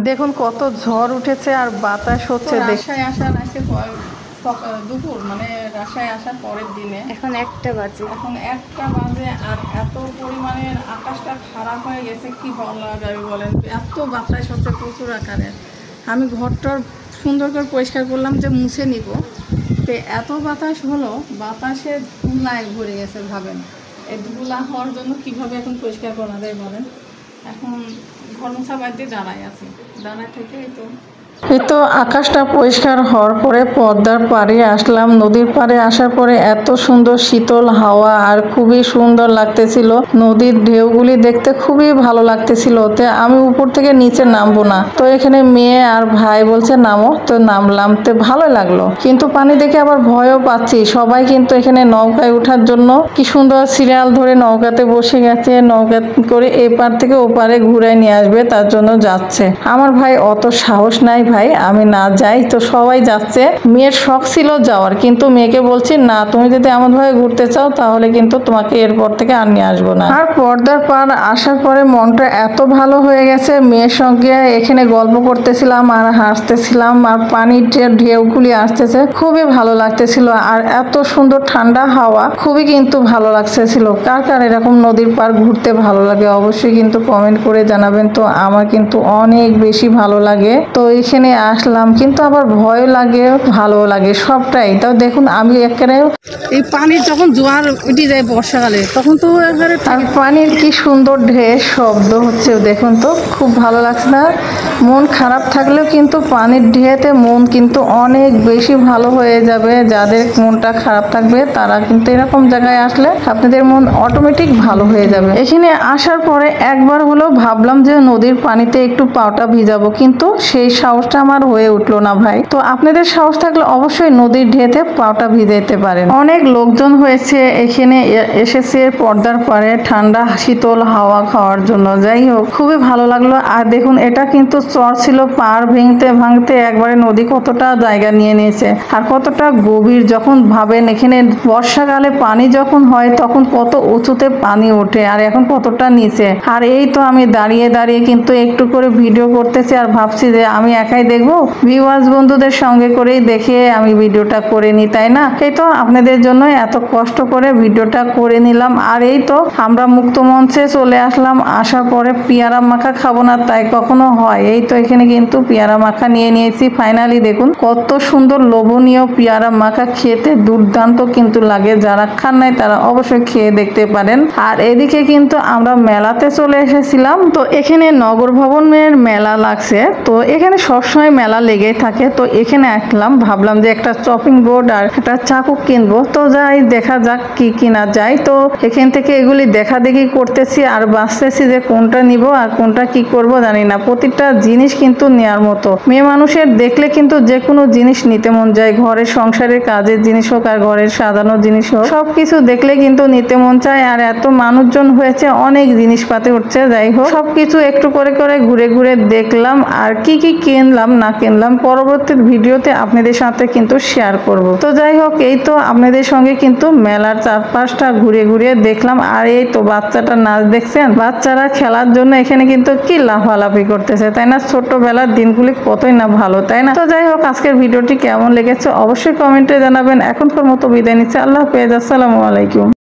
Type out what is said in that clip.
দেখুন কত ঝড় উঠেছে আর বাতাস হচ্ছে। রাজশাহী আসার আজকে দুপুর মানে রাজশাহী আসার পরের দিনে এখন 1টা বাজে। আর এত পরিমাণের আকাশটা খারাপ হয়ে গেছে, কি বলা যাবে বলেন। এত বাতাস হচ্ছে প্রচুর আকারে। আমি ঘরটার সুন্দর করে পরিষ্কার করলাম যে মুছে নিব, তো এত বাতাস হলো, বাতাসে ধুলায় ভরে গেছে। ভাবেন এই ধুলা হওয়ার জন্য কীভাবে এখন পরিষ্কার করা যায় বলেন। এখন ঘর মোছা বাদ দিয়ে দাঁড়ায় থেকে এই তো আকাশটা পরিষ্কার হওয়ার পরে পদ্মার পাড়ে আসলাম। নদীর পাড়ে আসার পরে এত সুন্দর শীতল হাওয়া আর খুবই সুন্দর লাগতেছিল। নদীর ঢেউগুলি দেখতে খুবই ভালো লাগতেছিল। তো আমি উপর থেকে নিচে নামবো না, তো এখানে মেয়ে আর ভাই বলছে নামো, তো নামলাম। তো ভালো লাগলো, কিন্তু পানি দেখে আবার ভয়ও পাচ্ছি। সবাই কিন্তু এখানে নৌকায় ওঠার জন্য কি সুন্দর সিরিয়াল ধরে নৌকাতে বসে গেছে। নৌকা করে এপার থেকে ওপারে ঘুরায় নিয়ে আসবে, তার জন্য যাচ্ছে। আমার ভাই অত সাহস নাই, ভাই আমি না যাই। তো সবাই যাচ্ছে, মেয়ের শখ ছিল যাওয়ার, কিন্তু মেয়েকে বলছি না, তুমি যদি আমার ভাই ঘুরতে চাও তাহলে কিন্তু তোমাকে এরপর থেকে আর নিয়ে আসবো না। আর পর্দার পার আসার পরে মনটা এত ভালো হয়ে গেছে। মেয়ের সঙ্গে এখানে গল্প করতেছিলাম আর হাসতেছিলাম, আর পানির যে ঢেউগুলি আসতেছে খুবই ভালো লাগতেছিল। আর এত সুন্দর ঠান্ডা হাওয়া, খুবই কিন্তু ভালো লাগতেছিল। কার কার এরকম নদীর পার ঘুরতে ভালো লাগে অবশ্যই কিন্তু কমেন্ট করে জানাবেন। তো আমার কিন্তু অনেক বেশি ভালো লাগে। তো এখানে আসলাম, কিন্তু আবার ভয় লাগে, ভালো লাগে, সবটাই। তো দেখুন আমি একেবারে এই পানির যখন জোয়ার উঠে যায় বর্ষাকালে, তখন তো একবারে আর পানির কি সুন্দর ঢেউ শব্দ হচ্ছে, দেখুন তো খুব ভালো লাগছে না? মন খারাপ থাকলেও কিন্তু পানির ঢেউতে মন কিন্তু অনেক বেশি ভালো হয়ে যাবে। যাদের মনটা খারাপ থাকবে তারা কিন্তু এরকম জায়গায় আসলে আপনাদের মন অটোমেটিক ভালো হয়ে যাবে। এখানে আসার পরে একবার হলেও ভাবলাম যে নদীর পানিতে একটু পাটা ভিজাবো, কিন্তু সেই সাহসটা আমার হয়ে উঠলো না ভাই। তো আপনাদের সাহস থাকলে অবশ্যই নদীর ঢেউতে পাটা ভিজাইতে পারেন। অনেক লোকজন হয়েছে এখানে এসেছে পর্দার পারে ঠান্ডা শীতল হাওয়া খাওয়ার জন্য। যাই হোক, খুবই ভালো লাগলো। আর দেখুন এটা কিন্তু চর ছিল, পার ভাঙতে ভাঙতে একবারে নদী কতটা জায়গা নিয়ে নিয়েছে আর কতটা গভীর। যখন ভাবেন এখানে বর্ষাকালে পানি যখন হয় তখন কত উঁচুতে পানি ওঠে আর এখন কতটা নিচে। আর এই তো আমি দাঁড়িয়ে দাঁড়িয়ে কিন্তু একটু করে ভিডিও করতেছি আর ভাবছি যে আমি একাই দেখবো, ভিউয়ার্স বন্ধুদের সঙ্গে করেই দেখে আমি ভিডিওটা করে নিই, তাই না? এই তো আপনাদের জন্য এত কষ্ট করে ভিডিওটা করে নিলাম। আর এই তো আমরা মুক্ত মঞ্চে চলে আসলাম। আসার পরে পেয়ারা মাখা খাবো না তাই কখনো হয়? এই তো এখানে কিন্তু পেয়ারা মাখা নিয়ে নিয়েছি। ফাইনালি দেখুন কত সুন্দর লোভনীয় পেয়ারা মাখা, খেতে দুর্দান্ত কিন্তু লাগে। যারা খান নাই তারা অবশ্যই খেয়ে দেখতে পারেন। আর এদিকে কিন্তু আমরা মেলাতে চলে এসেছিলাম। তো এখানে নগর ভবনের মেলা লাগছে, তো এখানে সবসময় মেলা লেগেই থাকে। তো এখানে আসলাম, ভাবলাম যে একটা চপিং বোর্ড আর একটা চাকু কিনবো। তো যাই দেখা যাক কি কিনা যায়। তো এখান থেকে এগুলি দেখা দেখি করতেছি আর বাঁচতেছি যে কোনটা নিব আর কোনটা কি করব জানি না। প্রতিটা জিনিস কিন্তু নেওয়ার মতো। মেয়ে মানুষের দেখলে কিন্তু যে কোনো জিনিস নিতে মন যায়। ঘরের সংসারের কাজের জিনিস হোক আর ঘরের সাজানোর জিনিস হোক, সবকিছু দেখলে কিন্তু নিতে মন চায়। আর এত মানুষজন হয়েছে, অনেক জিনিসপাতি উঠছে। যাই হোক, সবকিছু একটু করে করে ঘুরে ঘুরে দেখলাম আর কি কি কিনলাম না কিনলাম পরবর্তী ভিডিওতে আপনাদের সাথে কিন্তু শেয়ার করব। তো যাই হোক, এই তো আপনাদের সঙ্গে কিন্তু মেলার চারপাশটা ঘুরে ঘুরে দেখলাম। আর এই তো বাচ্চাটা নাচ দেখছেন, বাচ্চারা খেলার জন্য এখানে কিন্তু কি লাফালাফি করতেছে, তাই না? ছোটবেলার দিনগুলি কতই না ভালো, তাই না? তো যাই হোক, আজকের ভিডিওটি কেমন লেগেছে অবশ্যই কমেন্টে জানাবেন। এখনকার মতো বিদায় নিচ্ছে, আল্লাহ হাফেজ, আসসালামু আলাইকুম।